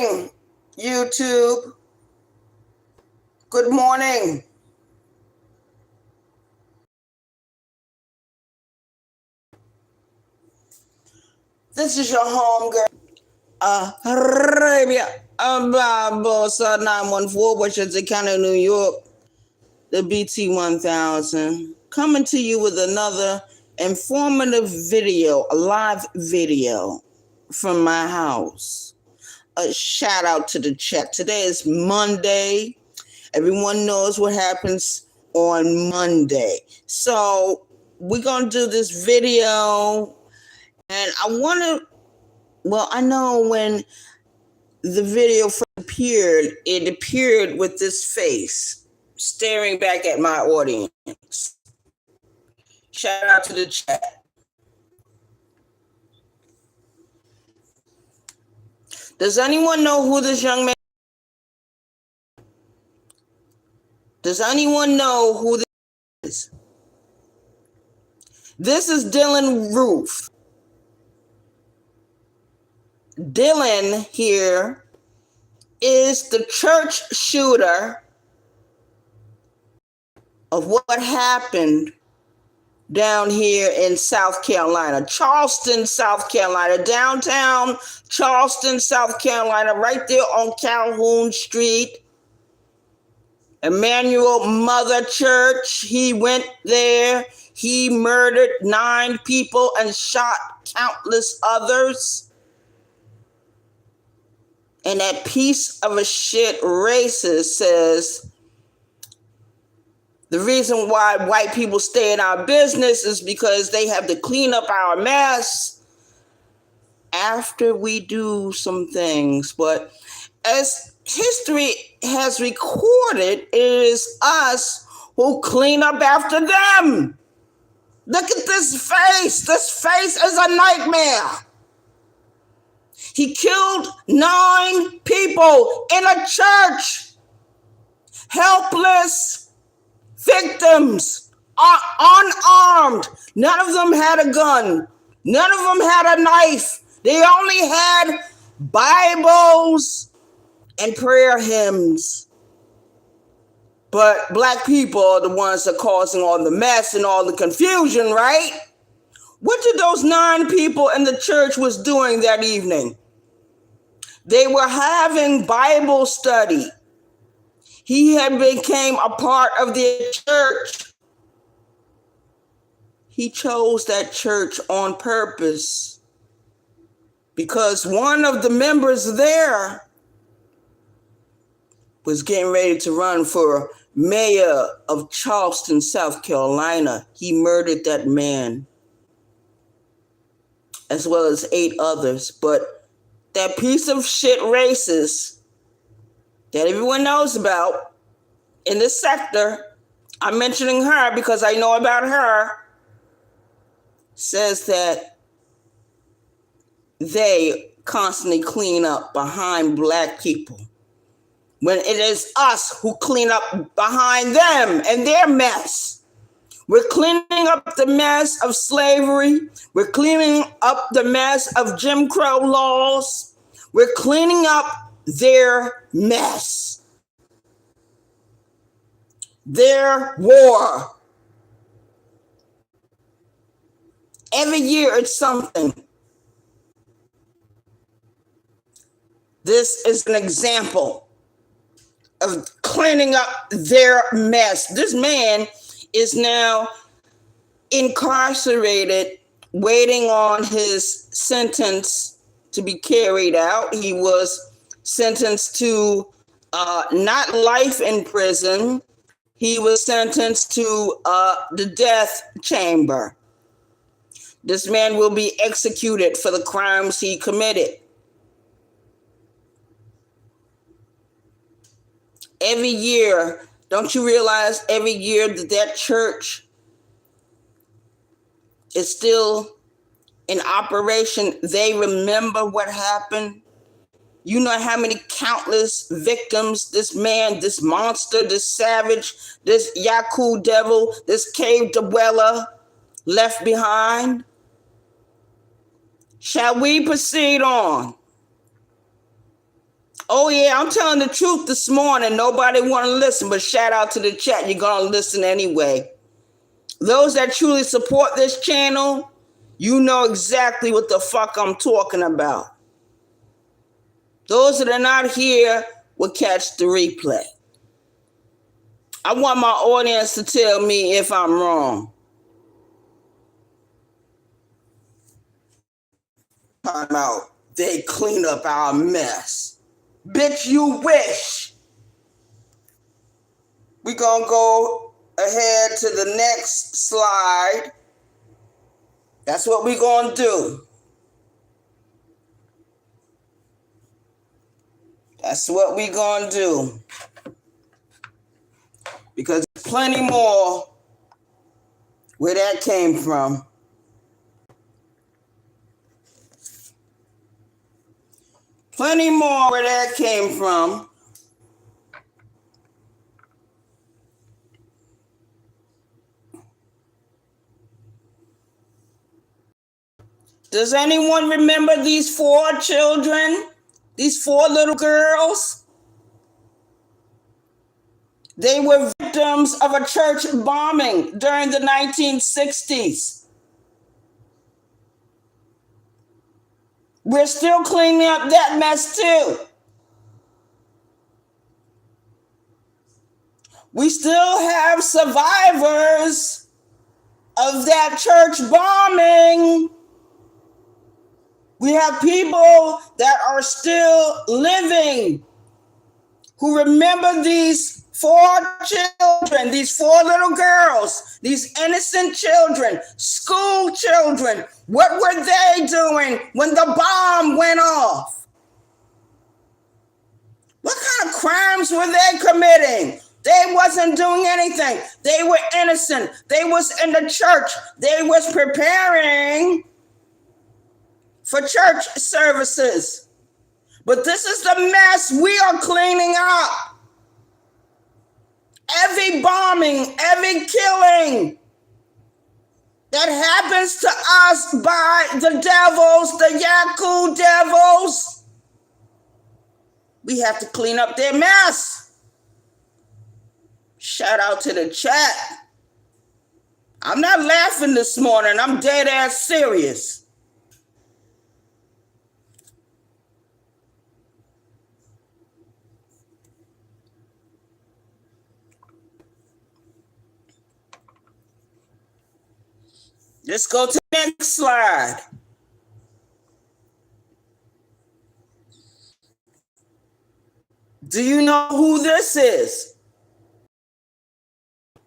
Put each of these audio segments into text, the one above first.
morning, YouTube. Good morning. This is your home girl, Arabia Barbosa 914, Westchester County, New York, the BT 1000, coming to you with another informative video, a live video from my house. A shout out to the chat. Today is Monday. Everyone knows what happens on Monday. So we're going to do this video. And I know when the video first appeared, it appeared with this face, staring back at my audience. Shout out to the chat. Does anyone know who this young man is? Does anyone know who this is? This is Dylann Roof. Dylann here is the church shooter of what happened down here in South Carolina, Charleston, South Carolina, downtown Charleston, South Carolina, right there on Calhoun Street. Emmanuel Mother Church. He went there. He murdered 9 people and shot countless others. And that piece of a shit racist says the reason why white people stay in our business is because they have to clean up our mess after we do some things. But as history has recorded, it is us who clean up after them. Look at this face. This face is a nightmare. He killed 9 people in a church. Helpless victims, unarmed. None of them had a gun. None of them had a knife. They only had Bibles and prayer hymns. But black people are the ones that are causing all the mess and all the confusion, right? What did those 9 people in the church was doing that evening? They were having Bible study. He had became a part of their church. He chose that church on purpose because one of the members there was getting ready to run for mayor of Charleston, South Carolina. He murdered that man, as well as 8 others. But that piece of shit racist that everyone knows about in this sector, I'm mentioning her because I know about her, says that they constantly clean up behind black people when it is us who clean up behind them and their mess. We're cleaning up the mess of slavery. We're cleaning up the mess of Jim Crow laws. We're cleaning up their mess. Their war. Every year it's something. This is an example of cleaning up their mess. This man is now incarcerated, waiting on his sentence to be carried out. He was sentenced to not life in prison. He was sentenced to the death chamber. This man will be executed for the crimes he committed. Every year, don't you realize every year that church is still in operation? They remember what happened. You know how many countless victims this man, this monster, this savage, this Yaku devil, this cave dweller left behind? Shall we proceed on? Oh yeah, I'm telling the truth this morning. Nobody want to listen, but shout out to the chat. You're gonna listen anyway. Those that truly support this channel, you know exactly what the fuck I'm talking about. Those that are not here will catch the replay. I want my audience to tell me if I'm wrong. Time out. They clean up our mess. Bitch, you wish. We gonna go ahead to the next slide. That's what we gonna do. That's what we gonna do. Because there's plenty more where that came from. Plenty more where that came from. Does anyone remember these 4 children? These 4 little girls? They were victims of a church bombing during the 1960s. We're still cleaning up that mess too. We still have survivors of that church bombing. We have people that are still living who remember these 4 children, these 4 little girls, these innocent children, school children. What were they doing when the bomb went off? What kind of crimes were they committing? They wasn't doing anything. They were innocent. They was in the church. They was preparing for church services. But this is the mess we are cleaning up. Every bombing, every killing that happens to us by the devils, the Yaku devils, we have to clean up their mess. Shout out to the chat. I'm not laughing this morning. I'm dead ass serious. Let's go to the next slide. Do you know who this is?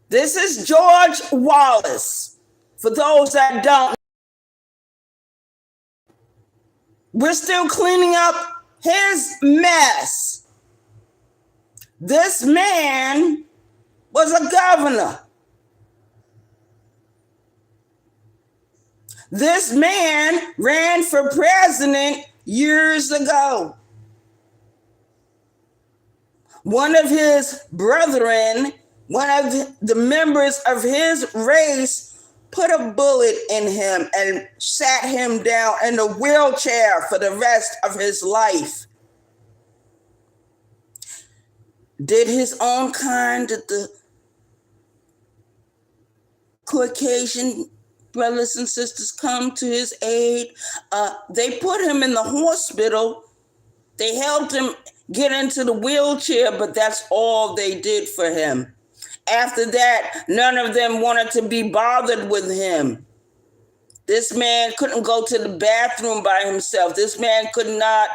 This is George Wallace. For those that don't, we're still cleaning up his mess. This man was a governor. This man ran for president years ago. One of his brethren, one of the members of his race, put a bullet in him and sat him down in a wheelchair for the rest of his life. Did his own kind, did the Caucasian brothers and sisters come to his aid? They put him in the hospital. They helped him get into the wheelchair, but that's all they did for him. After that, none of them wanted to be bothered with him. This man couldn't go to the bathroom by himself. This man could not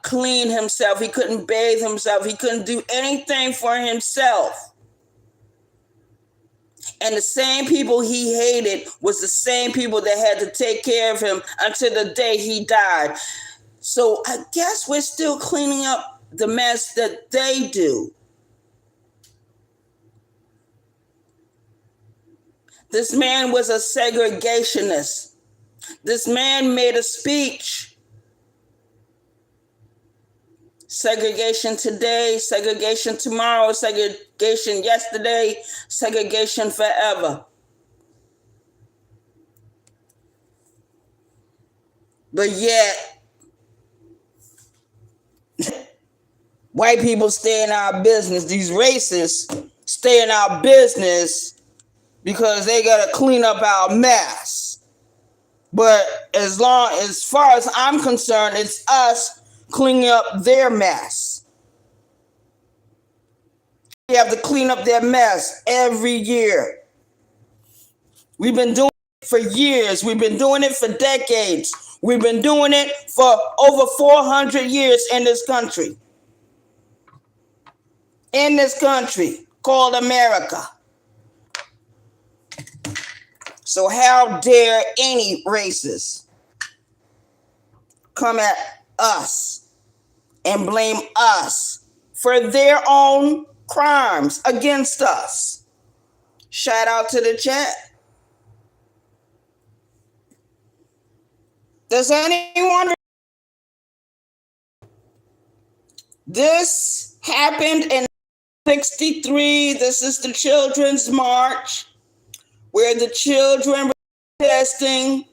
clean himself. He couldn't bathe himself. He couldn't do anything for himself. And the same people he hated was the same people that had to take care of him until the day he died. So I guess we're still cleaning up the mess that they do. This man was a segregationist. This man made a speech. Segregation today, segregation tomorrow, segregation yesterday, segregation forever. But yet, White people stay in our business. These racists stay in our business because they gotta clean up our mess. But as far as I'm concerned, it's us cleaning up their mess. We have to clean up their mess every year. We've been doing it for years. We've been doing it for decades. We've been doing it for over 400 years in this country. In this country called America. So how dare any racist come at us and blame us for their own crimes against us? Shout out to the chat. Does anyone? This happened in 1963. This is the Children's March, where the children were protesting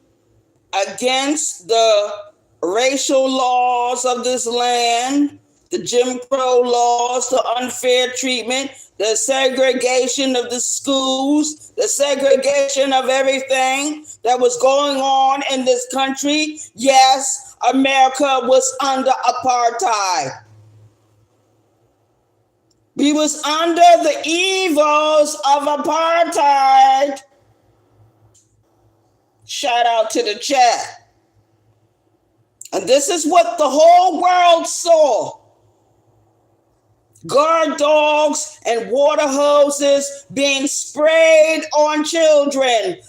against the racial laws of this land, the Jim Crow laws, the unfair treatment, the segregation of the schools, the segregation of everything that was going on in this country. Yes, America was under apartheid. We was under the evils of apartheid. Shout out to the chat. And this is what the whole world saw. Guard dogs and water hoses being sprayed on children.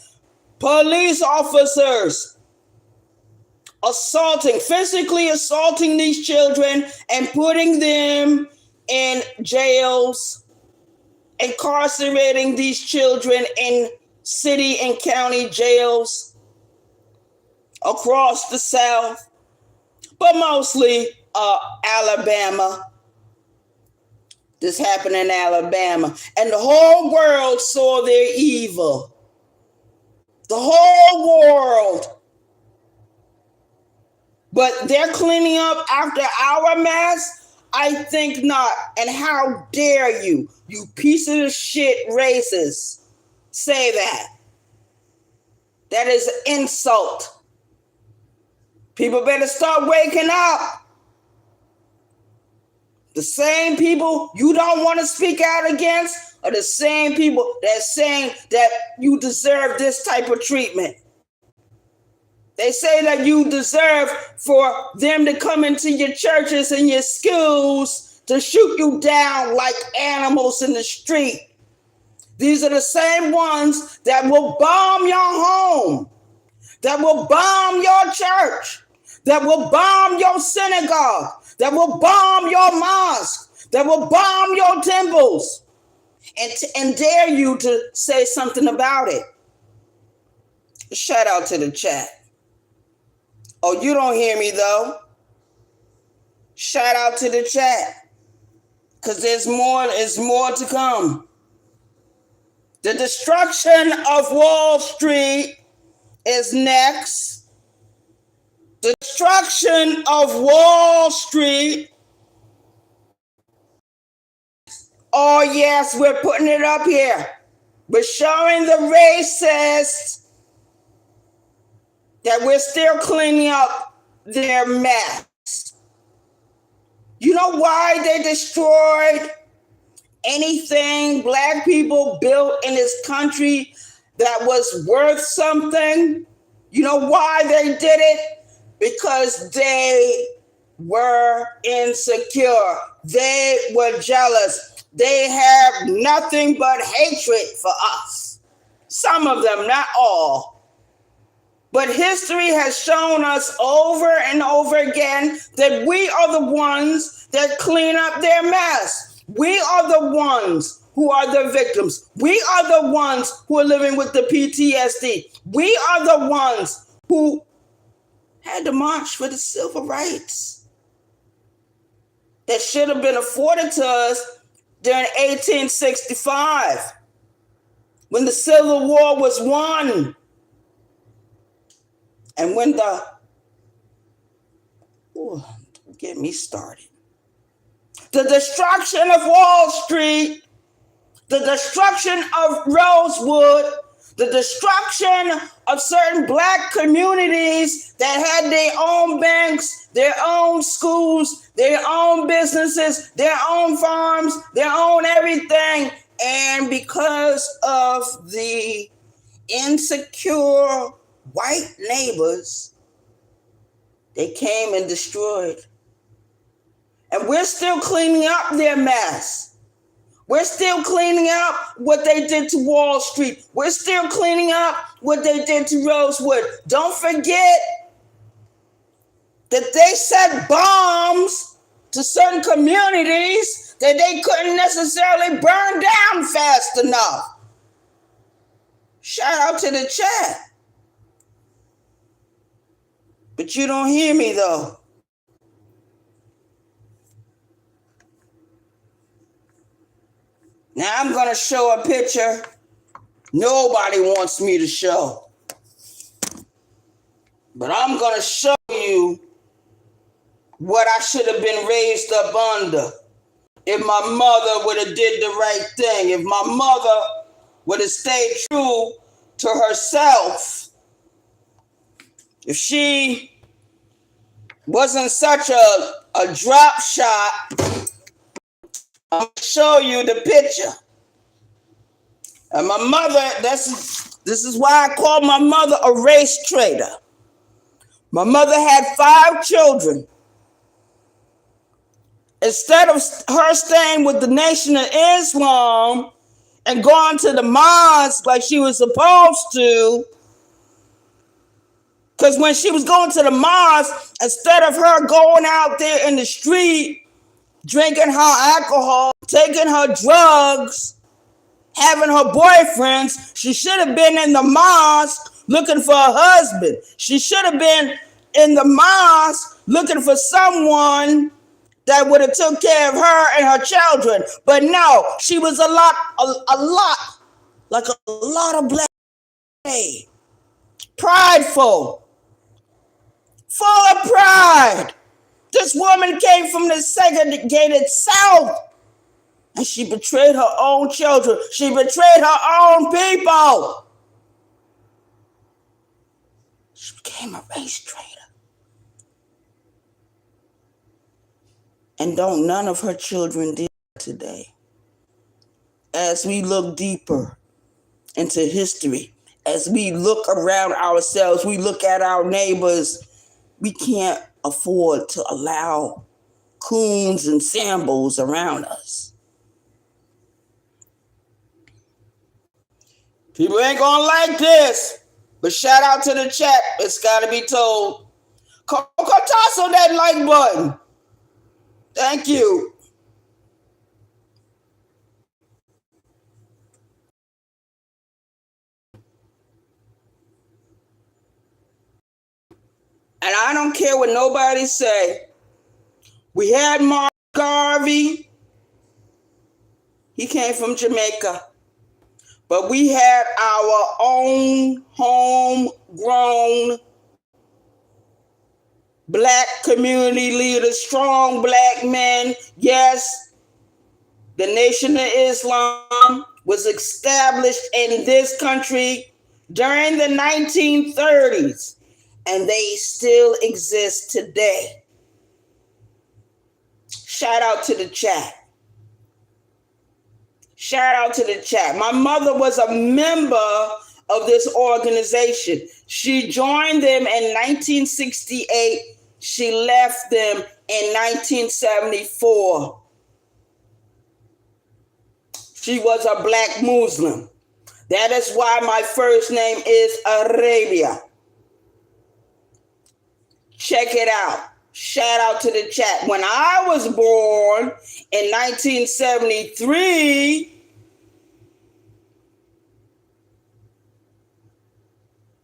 Police officers physically assaulting these children and putting them in jails, incarcerating these children in city and county jails across the South, but mostly Alabama. This happened in Alabama, and the whole world saw their evil. The whole world. But they're cleaning up after our mess? I think not. And how dare you, you piece of shit racist, say that. That is an insult. People better start waking up. The same people you don't want to speak out against are the same people that's saying that you deserve this type of treatment. They say that you deserve for them to come into your churches and your schools to shoot you down like animals in the street. These are the same ones that will bomb your home, that will bomb your church, that will bomb your synagogue, that will bomb your mosque, that will bomb your temples, and dare you to say something about it. Shout out to the chat. Oh, you don't hear me though. Shout out to the chat. Because there's more to come. The destruction of Wall Street is next. The destruction of Wall Street. Oh yes, we're putting it up here. We're showing the racists that we're still cleaning up their mess. You know why they destroyed anything black people built in this country that was worth something? You know why they did it? Because they were insecure. They were jealous. They have nothing but hatred for us. Some of them, not all. But history has shown us over and over again that we are the ones that clean up their mess. We are the ones who are the victims. We are the ones who are living with the PTSD. We are the ones who had to march for the civil rights that should have been afforded to us during 1865 when the Civil War was won. And when don't get me started. the destruction of Wall Street, the destruction of Rosewood, the destruction of certain black communities that had their own banks, their own schools, their own businesses, their own farms, their own everything. And because of the insecure white neighbors, they came and destroyed. And we're still cleaning up their mess. We're still cleaning up what they did to Wall Street. We're still cleaning up what they did to Rosewood. Don't forget that they set bombs to certain communities that they couldn't necessarily burn down fast enough. Shout out to the chat. But you don't hear me though. Now I'm going to show a picture nobody wants me to show. But I'm going to show you what I should have been raised up under. If my mother would have did the right thing, if my mother would have stayed true to herself, if she wasn't such a drop shot, I'm going to show you the picture. And my mother, this is why I call my mother a race traitor. My mother had 5 children. Instead of her staying with the Nation of Islam and going to the mosque like she was supposed to, because when she was going to the mosque, instead of her going out there in the street, drinking her alcohol, taking her drugs, having her boyfriends, she should have been in the mosque looking for a husband. She should have been in the mosque looking for someone that would have took care of her and her children. But no, she was a lot of black, prideful, full of pride. This woman came from the segregated South, and she betrayed her own children. She betrayed her own people. She became a race traitor. And don't none of her children did today. As we look deeper into history, as we look around ourselves, we look at our neighbors, we can't afford to allow coons and sambos around us. People ain't gonna like this, but shout out to the chat. It's gotta be told. Toss on that like button. Thank you. And I don't care what nobody say. We had Mark Garvey. He came from Jamaica. But we had our own homegrown black community leaders, strong black men. Yes, the Nation of Islam was established in this country during the 1930s, and they still exist today. Shout out to the chat. Shout out to the chat. My mother was a member of this organization. She joined them in 1968. She left them in 1974. She was a black Muslim. That is why my first name is Arabia. Check it out. Shout out to the chat. When I was born in 1973,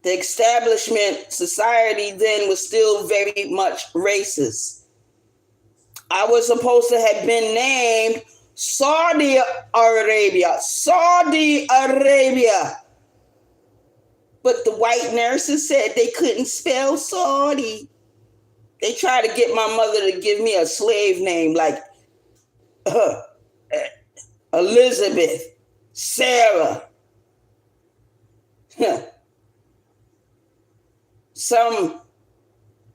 the establishment society then was still very much racist. I was supposed to have been named Saudi Arabia. Saudi Arabia. But the white nurses said they couldn't spell Saudi. They tried to get my mother to give me a slave name like Elizabeth, Sarah, some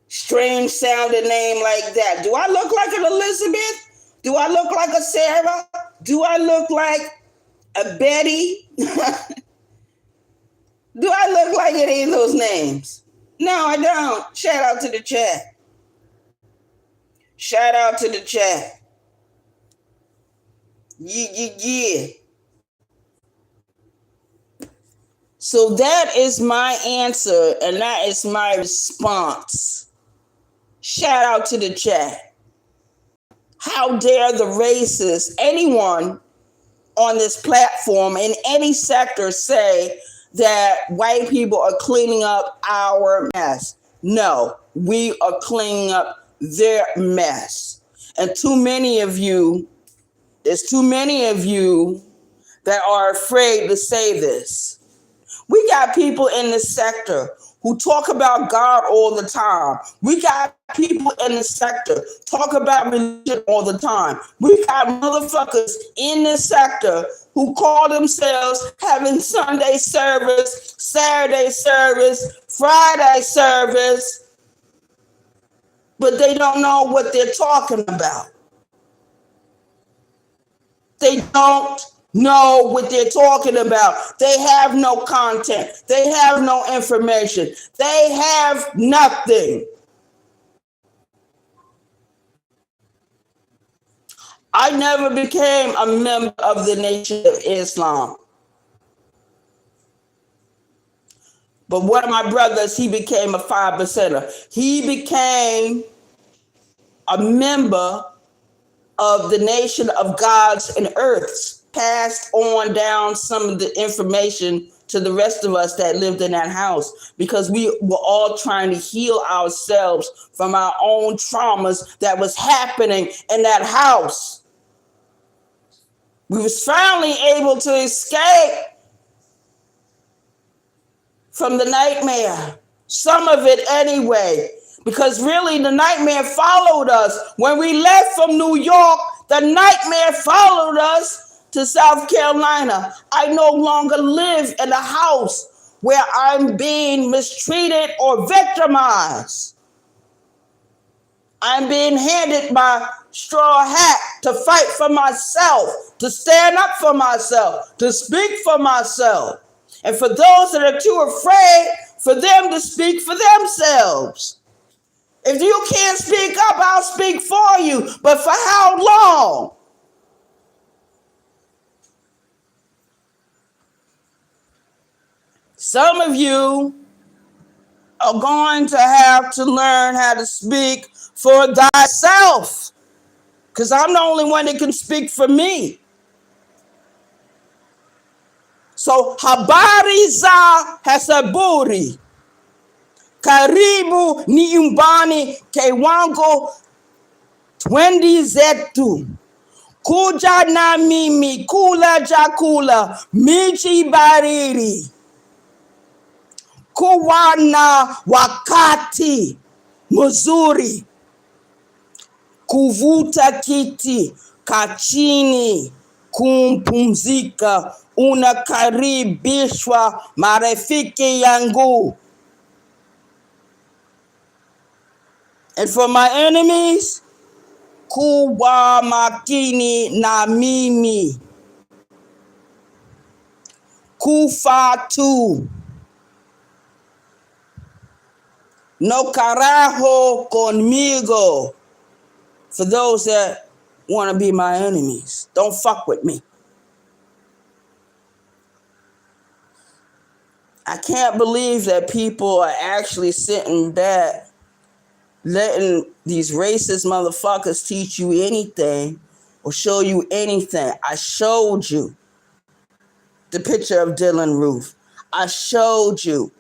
strange sounding name like that. Do I look like an Elizabeth? Do I look like a Sarah? Do I look like a Betty? Do I look like any of those names? No, I don't. Shout out to the chat. Shout out to the chat. Yeah. So that is my answer, and that is my response. Shout out to the chat. How dare the racists, anyone on this platform in any sector, say that white people are cleaning up our mess? No, we are cleaning up their mess. And there's too many of you that are afraid to say this. We got people in this sector who talk about God all the time. We got people in the sector talk about religion all the time. We got motherfuckers in this sector who call themselves having Sunday service, Saturday service, Friday service, but they don't know what they're talking about. They don't know what they're talking about. They have no content. They have no information. They have nothing. I never became a member of the Nation of Islam. But one of my brothers, he became a 5%er. He became a member of the Nation of Gods and Earths, passed on down some of the information to the rest of us that lived in that house, because we were all trying to heal ourselves from our own traumas that was happening in that house. We was finally able to escape from the nightmare, some of it anyway, because really the nightmare followed us. When we left from New York, the nightmare followed us to South Carolina. I no longer live in a house where I'm being mistreated or victimized. I'm being handed my straw hat to fight for myself, to stand up for myself, to speak for myself. And for those that are too afraid for them to speak for themselves. If you can't speak up, I'll speak for you. But for how long? Some of you are going to have to learn how to speak for thyself, because I'm the only one that can speak for me. So habari za hasaburi, karibu ni nyumbani kiwango twendi zetu, kuja na mimi kula chakula michi baridi, kuwa na wakati mzuri, kuvuta kiti kachini kumpumzika, unakaribishwa marafiki yangu. And for my enemies, kuwa makini na mimi, kufa tu, no carajo conmigo. For those that want to be my enemies, don't fuck with me. I can't believe that people are actually sitting back letting these racist motherfuckers teach you anything or show you anything. I showed you the picture of Dylan Roof. I showed you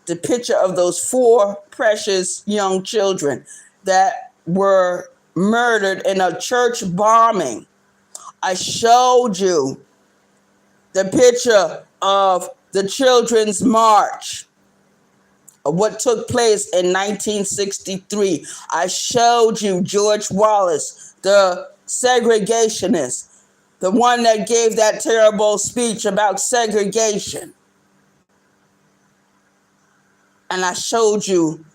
the picture of those 4 precious young children that were murdered in a church bombing. I showed you the picture of the Children's March, of what took place in 1963. I showed you George Wallace, the segregationist, the one that gave that terrible speech about segregation. And I showed you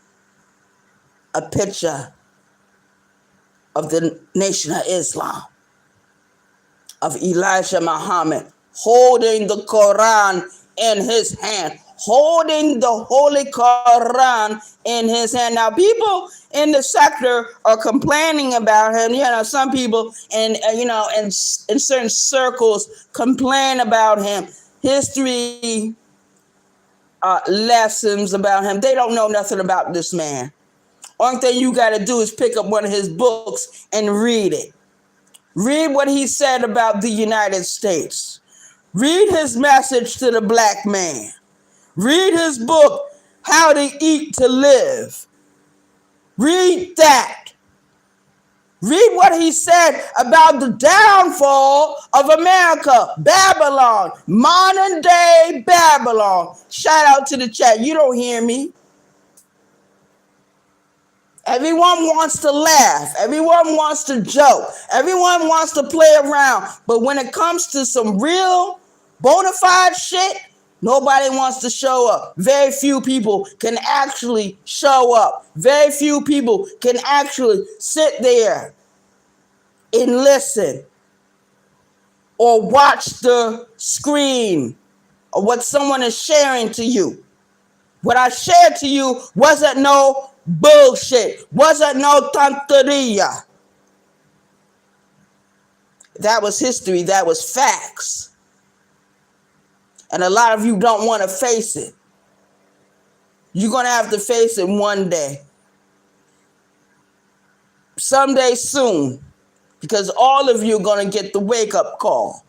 a picture of the Nation of Islam, of Elijah Muhammad holding the Quran in his hand, holding the Holy Quran in his hand. Now, people in the sector are complaining about him. Some people in certain circles complain about him. History lessons about him. They don't know nothing about this man. Only thing you got to do is pick up one of his books and read it. Read what he said about the United States. Read his message to the black man. Read his book, How to Eat to Live. Read that. Read what he said about the downfall of America, Babylon, modern day Babylon. Shout out to the chat. You don't hear me. Everyone wants to laugh. Everyone wants to joke. Everyone wants to play around. But when it comes to some real bona fide shit, nobody wants to show up. Very few people can actually show up. Very few people can actually sit there and listen or watch the screen or what someone is sharing to you. What I shared to you wasn't no bullshit, wasn't no tonteria. That was history, that was facts. And a lot of you don't want to face it. You're going to have to face it one day. Someday soon. Because all of you are going to get the wake-up call.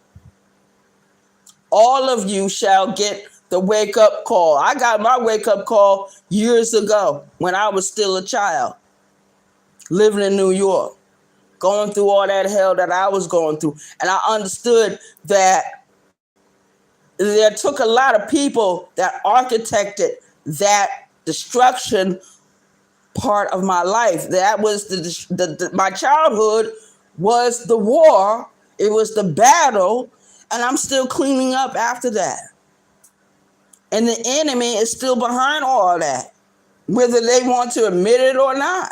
All of you shall get the wake-up call. I got my wake-up call years ago when I was still a child, living in New York, going through all that hell that I was going through. And I understood that there took a lot of people that architected that destruction part of my life. That was my childhood was the war. It was the battle. And I'm still cleaning up after that. And the enemy is still behind all that, whether they want to admit it or not.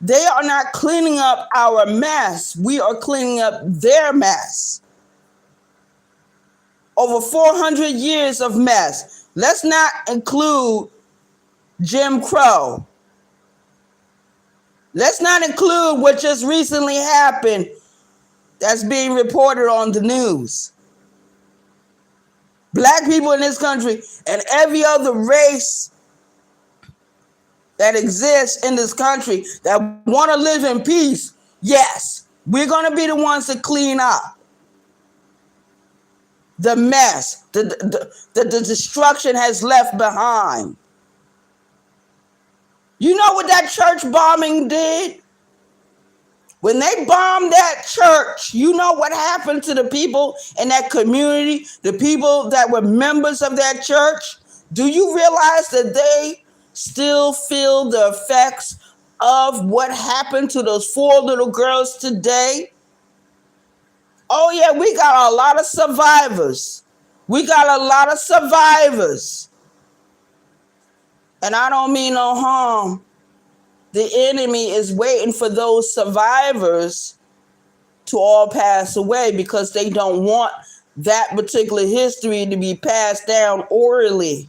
They are not cleaning up our mess. We are cleaning up their mess. Over 400 years of mess. Let's not include Jim Crow. Let's not include what just recently happened that's being reported on the news. Black people in this country and every other race that exists in this country that want to live in peace, yes, we're going to be the ones to clean up the mess, the destruction has left behind. You know what that church bombing did? When they bombed that church, you know what happened to the people in that community, the people that were members of that church? Do you realize that they still feel the effects of what happened to those 4 little girls today? Oh, yeah, we got a lot of survivors. We got a lot of survivors. And I don't mean no harm. The enemy is waiting for those survivors to all pass away because they don't want that particular history to be passed down orally.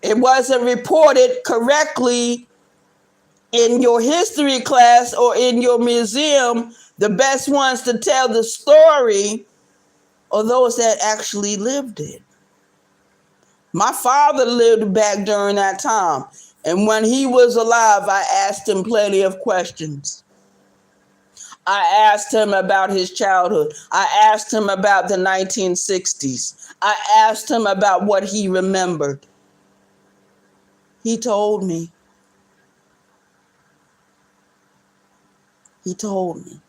It wasn't reported correctly in your history class or in your museum. The best ones to tell the story are those that actually lived it. My father lived back during that time. And when he was alive, I asked him plenty of questions. I asked him about his childhood. I asked him about the 1960s. I asked him about what he remembered. He told me. He told me.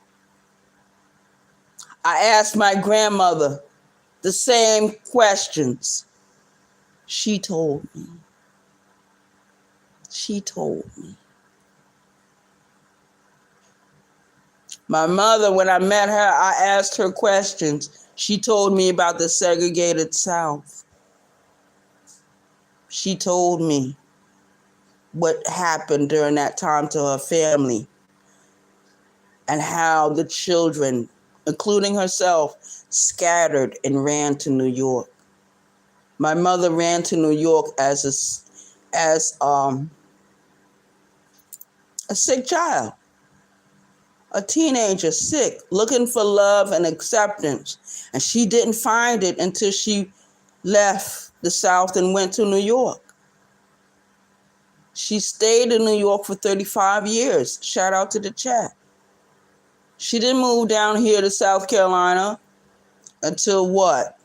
I asked my grandmother the same questions. She told me. She told me. My mother, when I met her, I asked her questions. She told me about the segregated South. She told me what happened during that time to her family and how the children, including herself, scattered and ran to New York. My mother ran to New York as a sick child, a teenager, sick, looking for love and acceptance. And she didn't find it until she left the South and went to New York. She stayed in New York for 35 years. Shout out to the chat. She didn't move down here to South Carolina until what?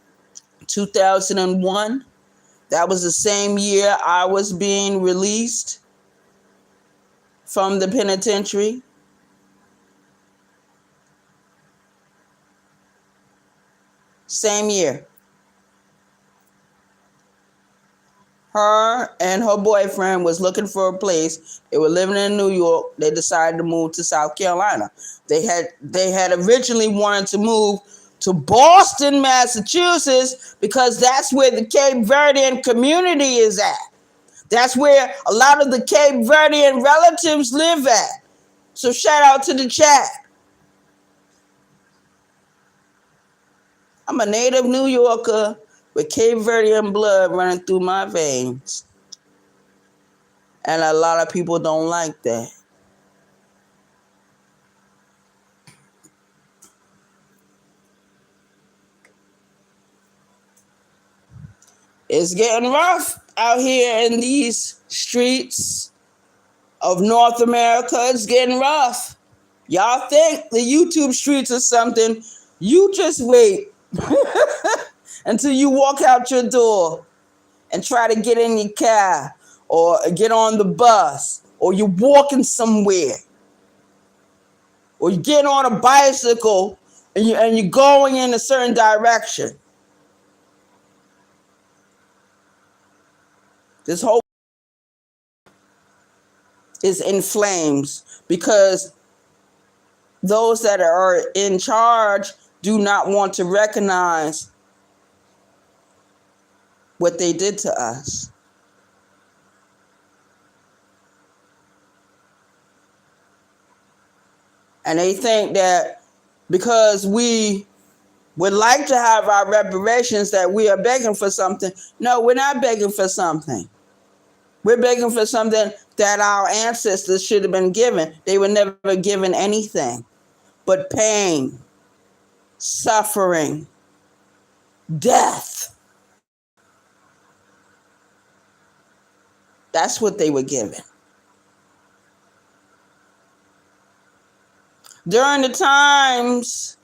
2001. That was the same year I was being released from the penitentiary. Same year. Her and her boyfriend was looking for a place. They were living in New York. They decided to move to South Carolina. They had originally wanted to move to Boston, Massachusetts, because that's where the Cape Verdean community is at. That's where a lot of the Cape Verdean relatives live at. So shout out to the chat. I'm a native New Yorker with Cape Verdean blood running through my veins. And a lot of people don't like that. It's getting rough out here in these streets of North America. It's getting rough. Y'all think the YouTube streets are something. You just wait until you walk out your door and try to get in your car or get on the bus, or you're walking somewhere, or you get on a bicycle and you're going in a certain direction. This whole is in flames because those that are in charge do not want to recognize what they did to us. And they think that because we would like to have our reparations that we are begging for something. No, we're not begging for something. We're begging for something that our ancestors should have been given. They were never given anything but pain, suffering, death. That's what they were given. During the times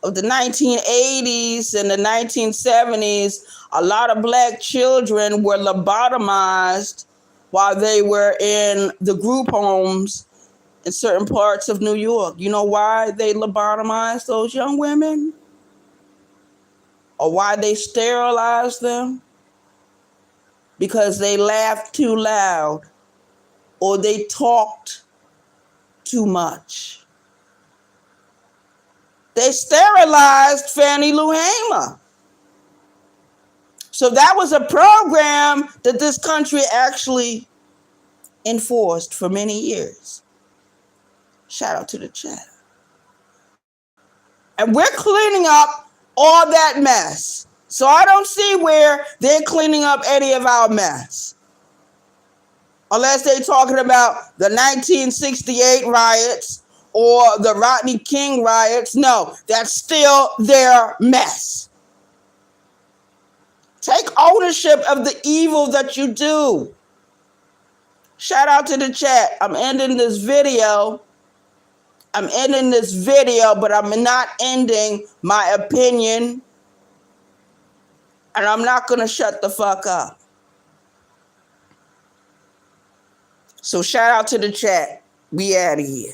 of the 1980s and the 1970s, a lot of Black children were lobotomized while they were in the group homes in certain parts of New York. You know why they lobotomized those young women? Or why they sterilized them? Because they laughed too loud or they talked too much. They sterilized Fannie Lou Hamer. So that was a program that this country actually enforced for many years. Shout out to the chat. And we're cleaning up all that mess. So I don't see where they're cleaning up any of our mess. Unless they're talking about the 1968 riots or the Rodney King riots. No, that's still their mess. Take ownership of the evil that you do. Shout out to the chat. I'm ending this video, but I'm not ending my opinion. And I'm not going to shut the fuck up. So shout out to the chat. We out of here.